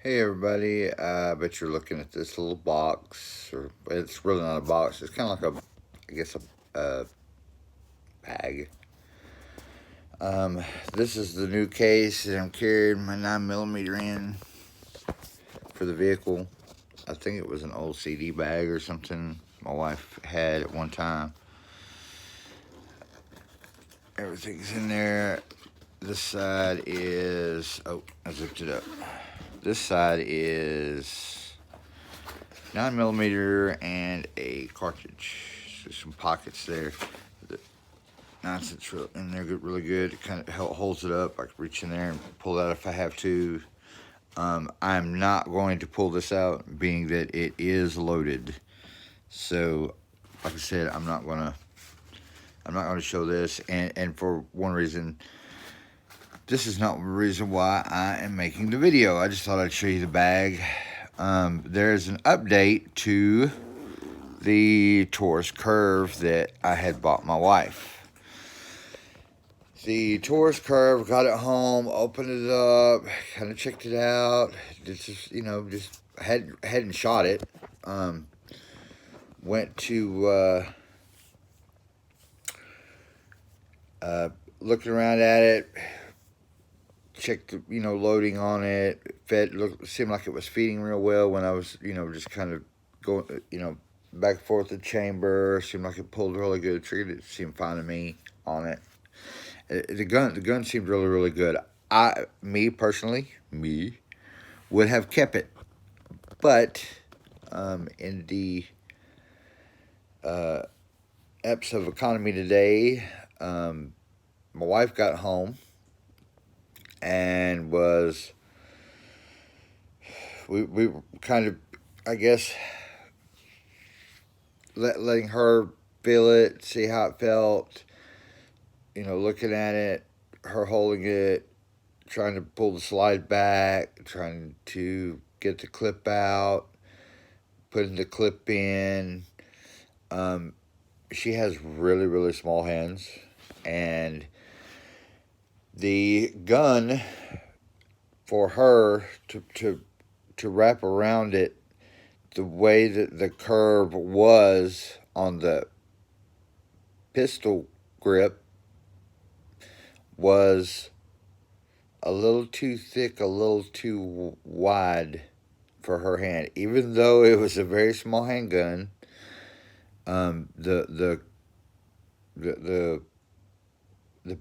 Hey everybody, I bet you're looking at this little box, or it's really not a box, it's kind of like I guess a bag. This is the new case that I'm carrying my 9mm in for the vehicle. I think it was an old CD bag or something my wife had at one time. Everything's in there. This side is, oh, I zipped it up. This side is 9mm and a cartridge. So some pockets there. The nonsense in there really good. It kind of holds it up. I can reach in there and pull it out if I have to. I'm not going to pull this out, being that it is loaded. So, like I said, I'm not gonna show this, and for one reason. This is not the reason why I am making the video. I just thought I'd show you the bag. There's an update to the Taurus Curve that I had bought my wife. The Taurus Curve, got it home, opened it up, kind of checked it out. Just hadn't shot it. Went to looking around at it. Checked the loading on it. Seemed like it was feeding real well when I was just kind of going back and forth the chamber. Seemed like it pulled really good. Trigger it seemed fine to me on it. The gun seemed really good. Me personally, would have kept it, but in the eps of economy today, my wife got home and we kind of, I guess, letting her feel it, see how it felt, looking at it, her holding it, trying to pull the slide back, trying to get the clip out, putting the clip in. She has really small hands, and the gun for her to wrap around it, the way that the curve was on the pistol grip was a little too thick, a little too wide for her hand. Even though it was a very small handgun, the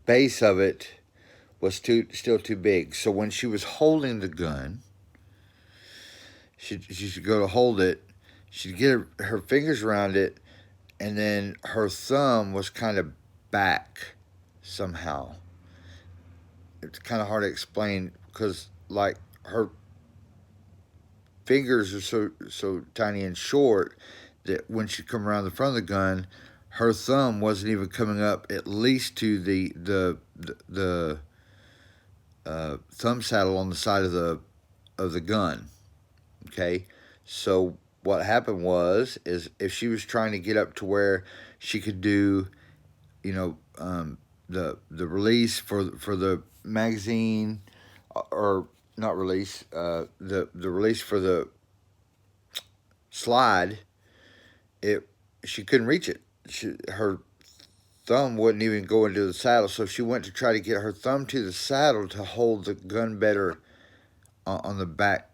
base of it was still too big. So when she was holding the gun, she should go to hold it. She'd get her fingers around it, and then her thumb was kind of back somehow. It's kind of hard to explain because, like, her fingers are so tiny and short that when she come around the front of the gun, her thumb wasn't even coming up at least to the thumb saddle on the side of the gun. Okay, so what happened is if she was trying to get up to where she could do, the release for the magazine, or not release, the release for the slide, she couldn't reach it. Her thumb wouldn't even go into the saddle, so she went to try to get her thumb to the saddle to hold the gun better on the back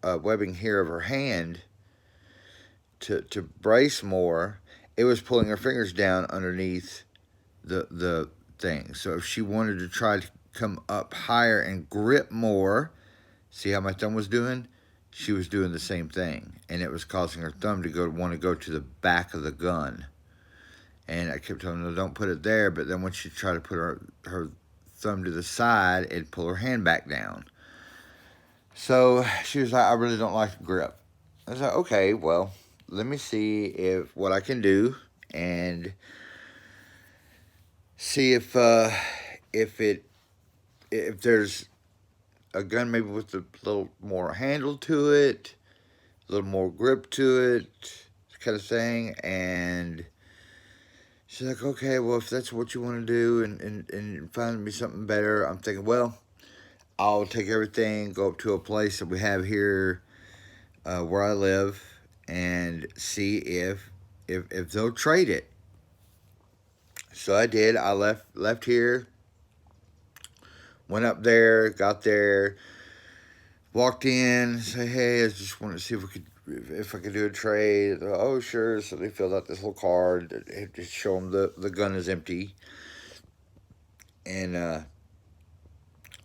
webbing here of her hand to brace more. It was pulling her fingers down underneath the thing. So if she wanted to try to come up higher and grip more, see how my thumb was doing? She was doing the same thing, and it was causing her thumb to want to go to the back of the gun. And I kept telling her, no, don't put it there. But then when she tried to put her thumb to the side, it'd pull her hand back down. So she was like, I really don't like the grip. I was like, okay, well, let me see what I can do, and see if there's a gun maybe with a little more handle to it, a little more grip to it, kind of thing. And she's like, okay, well, if that's what you want to do, and find me something better. I'm thinking, well, I'll take everything, go up to a place that we have here where I live, and see if they'll trade it. So I did. I left here, went up there, got there, walked in, say, hey, I just wanted to see if I could do a trade. Oh, sure. So they filled out this little card. It just show them the gun is empty, and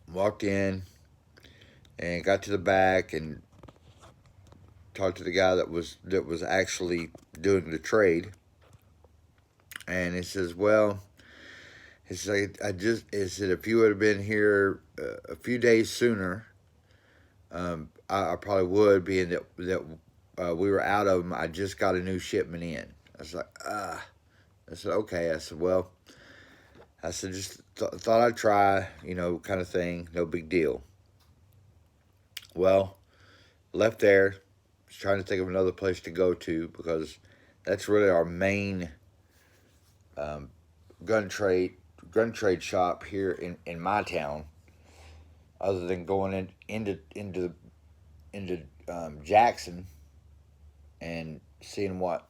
walked in and got to the back and talked to the guy that was actually doing the trade. And he says, well, he said, he said, if you would have been here a few days sooner, I probably would, being that we were out of them. I just got a new shipment in. I was like, ah. I said, okay. I said, well, I said, just thought I'd try, kind of thing. No big deal. Well, left there. Was trying to think of another place to go to because that's really our main um, gun trade shop here in my town. Other than going into Jackson and seeing what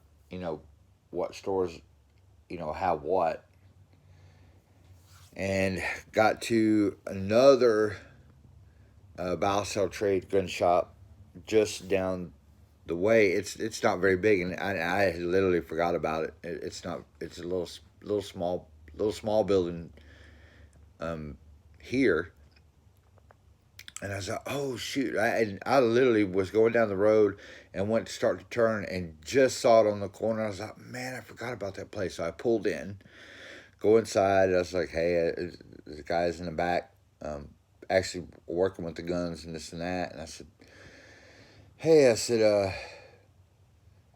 stores have what, and got to another buy sell trade gun shop just down the way. It's not very big, and I literally forgot about it. It's not. It's a little small building here. And I was like, oh, shoot. I literally was going down the road and went to start to turn and just saw it on the corner. I was like, man, I forgot about that place. So I pulled in, go inside. I was like, hey, the guy's in the back actually working with the guns and this and that. And I said, hey, I said,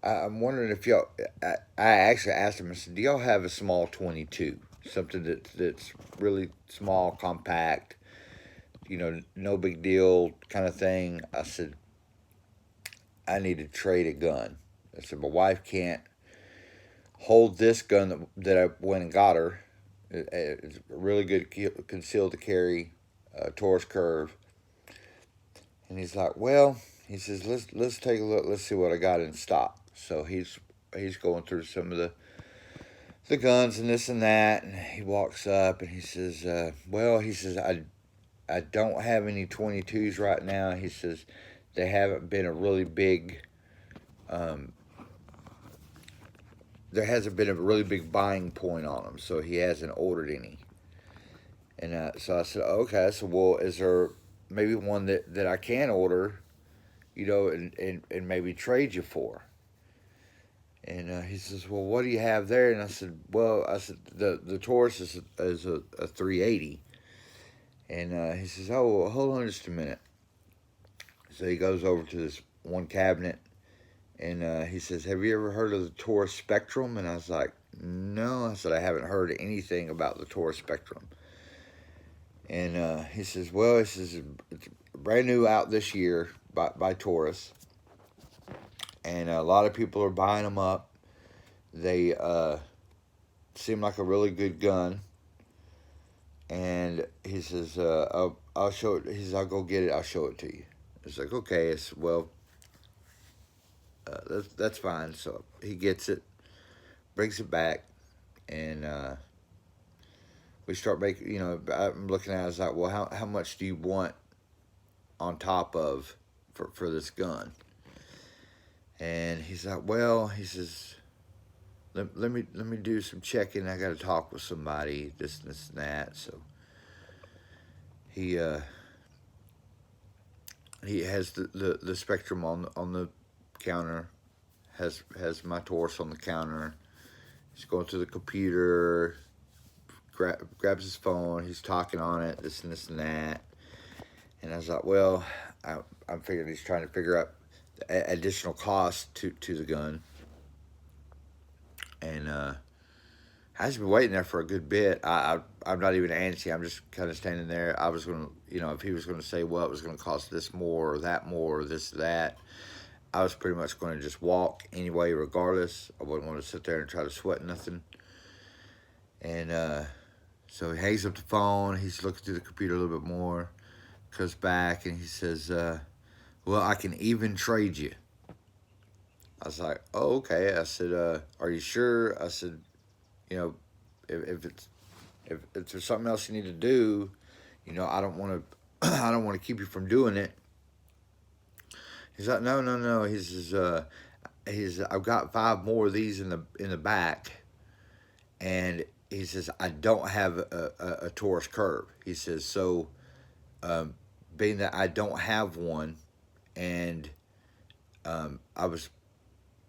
I'm wondering if y'all, I actually asked him, I said, do y'all have a small 22? Something that's really small, compact, no big deal kind of thing. I said, I need to trade a gun. I said, my wife can't hold this gun that I went and got her. It's a really good concealed to carry Taurus curve. And he's like, well, he says, let's take a look. Let's see what I got in stock. So he's going through some of the guns and this and that, and he walks up and he says, well, he says, I don't have any 22s right now. He says, they haven't been a really big, there hasn't been a really big buying point on them, so he hasn't ordered any. And so I said, okay. I said, well, is there maybe one that I can order, and maybe trade you for? And he says, well, what do you have there? And I said, well, the Taurus is a 380. And he says, oh, well, hold on just a minute. So he goes over to this one cabinet, and he says, have you ever heard of the Taurus Spectrum? And I was like, no. I said, I haven't heard anything about the Taurus Spectrum. And he says, well, it's brand new out this year by Taurus. And a lot of people are buying them up. They seem like a really good gun. And he says, I'll show it. He says, I'll go get it. I'll show it to you. It's like, okay. It's, well, that's fine. So he gets it, brings it back, and we start making, I'm looking at it. I was like, well, how much do you want on top of for this gun? And he's like, well, he says, let me do some checking. I got to talk with somebody, this and that. So he has the Spectrum on the counter, has my Taurus on the counter. He's going through the computer, grabs his phone. He's talking on it, this and that. And I was like, well, I'm figuring he's trying to figure out additional cost to the gun. And I just been waiting there for a good bit. I'm not even antsy. I'm just kind of standing there. I was going to, if he was going to say, well, it was going to cost this more or that more or this, that, I was pretty much going to just walk anyway, regardless. I wouldn't want to sit there and try to sweat nothing. And so he hangs up the phone. He's looking through the computer a little bit more. comes back and he says, well, I can even trade you. I was like, oh, okay. I said, are you sure? I said, you know, if it's if there's something else you need to do, I don't want to I don't want to keep you from doing it. He's like, no, no, no. He's I've got 5 more of these in the back, and he says I don't have a Taurus curve. He says so, um, being that I don't have one, and I was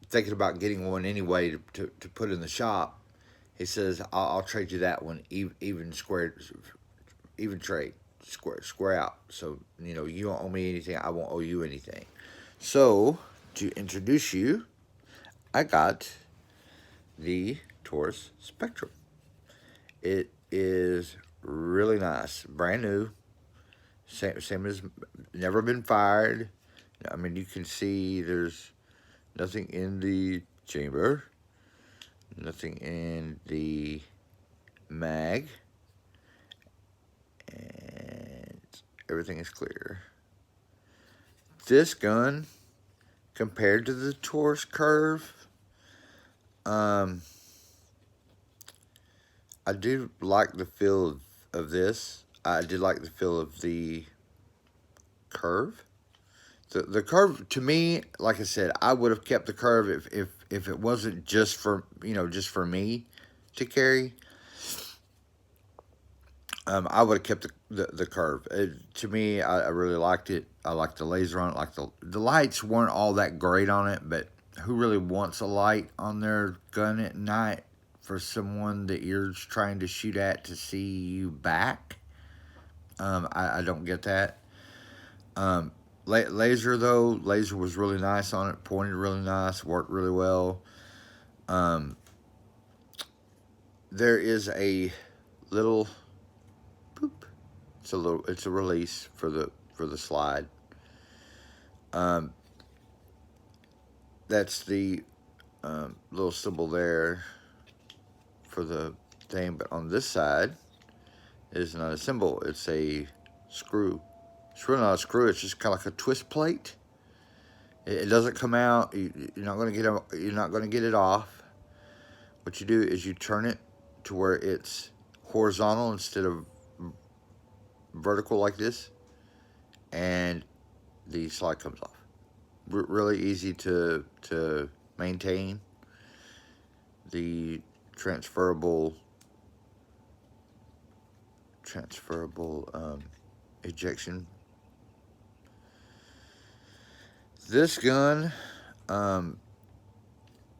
thinking about getting one anyway to put in the shop. He says I'll trade you that one even square, even trade square out. So you don't owe me anything. I won't owe you anything. So to introduce you, I got the Taurus Spectrum. It is really nice, brand new, same as never been fired. I mean, you can see there's nothing in the chamber, nothing in the mag, and everything is clear. This gun, compared to the Taurus Curve, I do like the feel of this. I did like the feel of the curve. The curve, to me, like I said, I would have kept the curve if it wasn't just for me to carry. I would have kept the curve. To me, I really liked it. I liked the laser on it. Like the lights weren't all that great on it, but who really wants a light on their gun at night for someone that you're trying to shoot at to see you back? I don't get that. Laser though, laser was really nice on it. Pointed really nice. Worked really well. There is a little boop. It's a release for the slide. That's the little symbol there for the thing, but on this side is not a symbol. It's a screw. It's really not a screw. It's just kind of like a twist plate. It doesn't come out. You're not going to get it. You're not going to get it off. What you do is you turn it to where it's horizontal instead of vertical like this, and the slide comes off. Really easy to maintain. The transferable ejection. This gun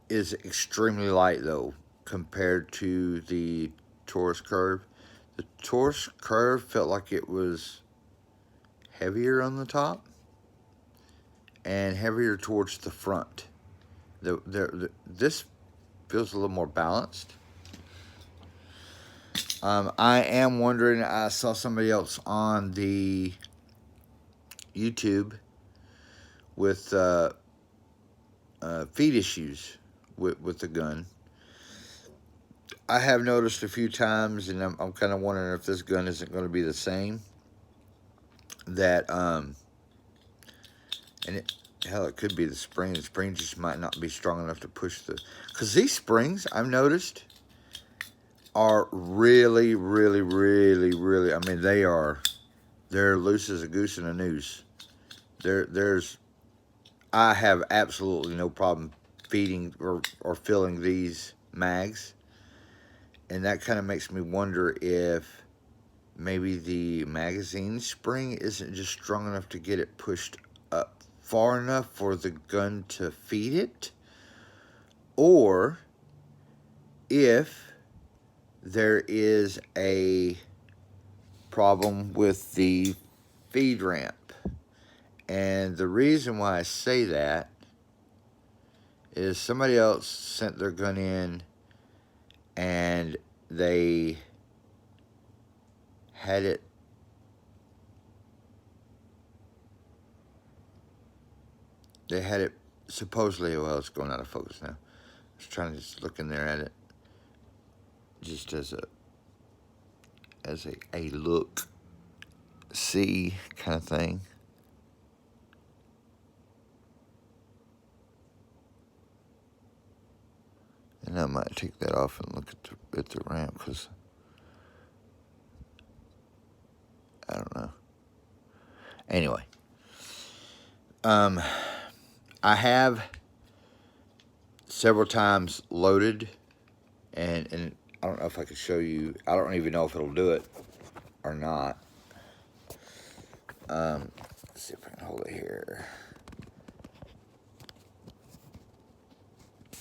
is extremely light though compared to the Taurus Curve. The Taurus Curve felt like it was heavier on the top and heavier towards the front. This feels a little more balanced. I am wondering, I saw somebody else on the YouTube with feed issues with the gun. I have noticed a few times, and I'm kind of wondering if this gun isn't going to be the same. That hell, it could be the spring. The spring just might not be strong enough to push because these springs, I've noticed, are really, really, really, really. I mean, they're loose as a goose in a noose. I have absolutely no problem feeding or filling these mags, and that kind of makes me wonder if maybe the magazine spring isn't just strong enough to get it pushed up far enough for the gun to feed it, or if there is a problem with the feed ramp. And the reason why I say that is somebody else sent their gun in and they had it supposedly, well, it's going out of focus now. I was trying to just look in there at it just as a look. see kind of thing. And I might take that off and look at the ramp, because I don't know. Anyway, I have several times loaded, and I don't know if I could show you. I don't even know if it'll do it or not. Let's see if I can hold it here.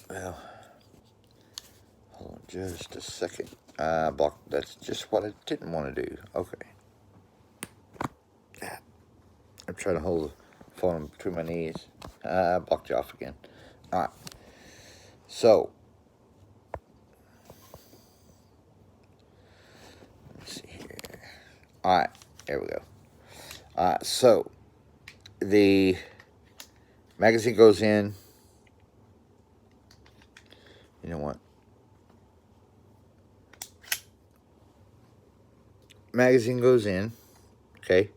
Well, hold on just a second. Block. That's just what I didn't want to do. Okay. I'm trying to hold the phone between my knees. I blocked you off again. All right. So, let's see here. All right. There we go. All right. So, the magazine goes in. You know what? Magazine goes in. Okay.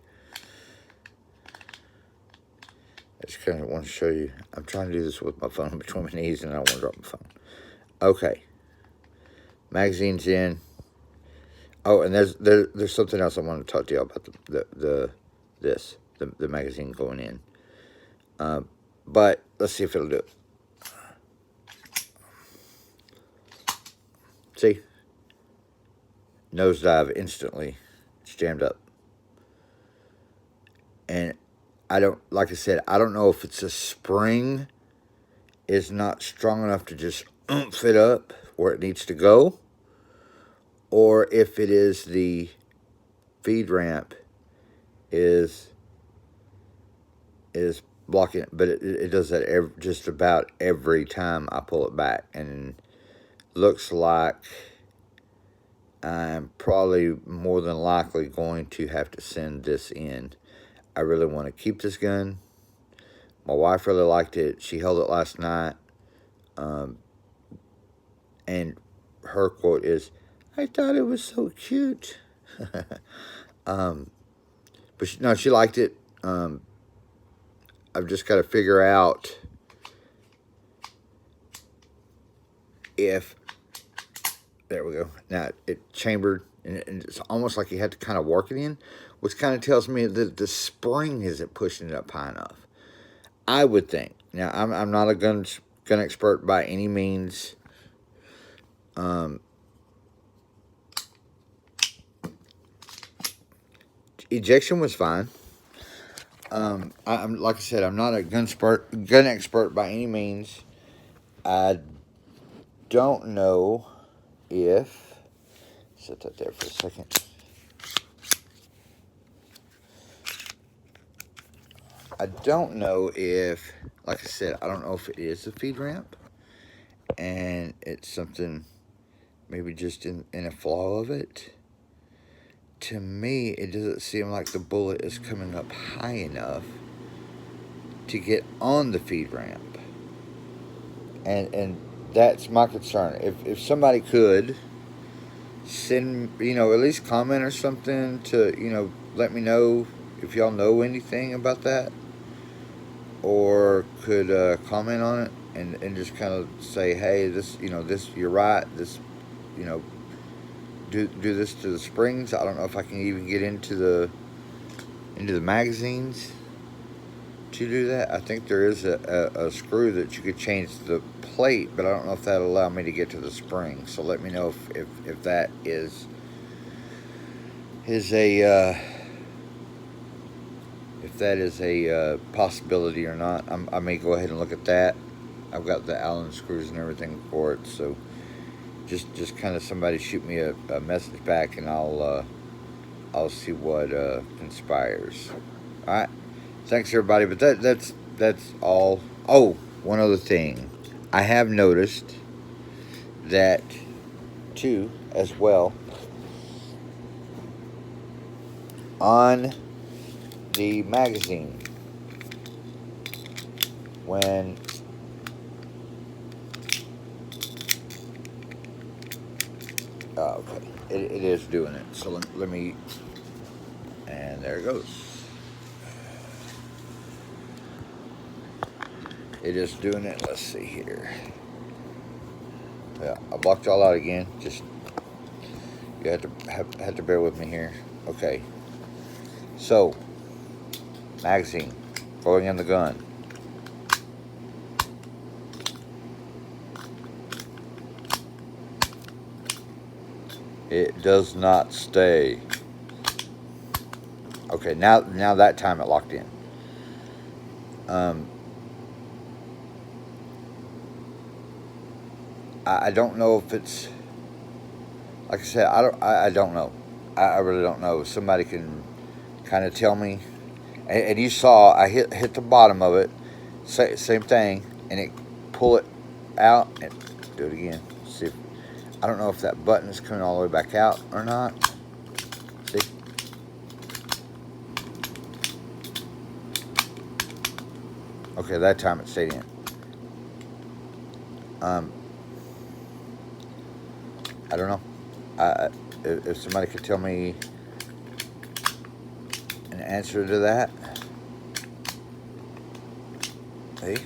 I just kind of want to show you. I'm trying to do this with my phone between my knees, and I don't want to drop my phone. Okay. Magazine's in. Oh, and there's something else I want to talk to you about the magazine going in. But let's see if it'll do it. See? Nosedive instantly. It's jammed up. And I don't, like I said, I don't know if it's a spring is not strong enough to just oomph it up where it needs to go, or if it is the feed ramp is blocking it. But it does that just about every time I pull it back, and looks like I'm probably more than likely going to have to send this in. I really want to keep this gun. My wife really liked it. She held it last night. And her quote is, "I thought it was so cute." But she liked it. I've just got to figure out if, there we go. Now it chambered, and it's almost like you had to kind of work it in, which kind of tells me that the spring isn't pushing it up high enough, I would think. Now, I'm not a gun expert by any means. Ejection was fine. I'm like I said, I'm not a gun expert by any means. I don't know if, set that there for a second. I don't know if, like I said, I don't know if it is a feed ramp, and it's something maybe just in a flaw of it. To me, it doesn't seem like the bullet is coming up high enough to get on the feed ramp. And that's my concern. If somebody could send, at least comment or something to, let me know if y'all know anything about that, or could comment on it and just kind of say, hey, this, this, you're right, this, do this to the springs. I don't know if I can even get into the magazines to do that. I think there is a screw that you could change the plate, but I don't know if that'll allow me to get to the spring. So let me know if that is a if that is a possibility or not. I may go ahead and look at that. I've got the Allen screws and everything for it, so just kind of somebody shoot me a message back, and I'll see what conspires. All right, thanks everybody. But that's all. Oh, one other thing, I have noticed that too as well on the magazine when okay, it is doing it. So let me, And there it goes. It is doing it. Let's see here. Yeah, I blocked y'all out again. Just you have to bear with me here. Okay. So, magazine going in the gun. It does not stay. Okay, now that time it locked in. I don't know if it's, like I said, I don't know. I really don't know. Somebody can kind of tell me. And you saw I hit the bottom of it, same thing, and it pull it out and do it again. See, I don't know if that button is coming all the way back out or not. See, okay, that time it stayed in. I don't know. If somebody could tell me an answer to that, see.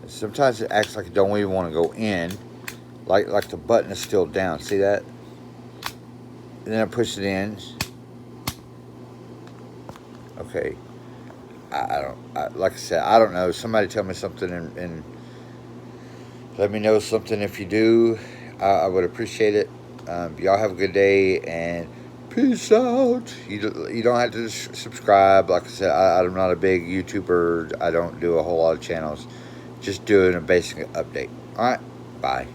Sometimes it acts like it don't even want to go in, like the button is still down. See that? And then I push it in. Okay. I don't. Like I said, I don't know. Somebody tell me something and let me know something if you do. I would appreciate it. Y'all have a good day and peace out. You don't have to subscribe. Like I said, I'm not a big YouTuber. I don't do a whole lot of channels. Just doing a basic update. All right. Bye.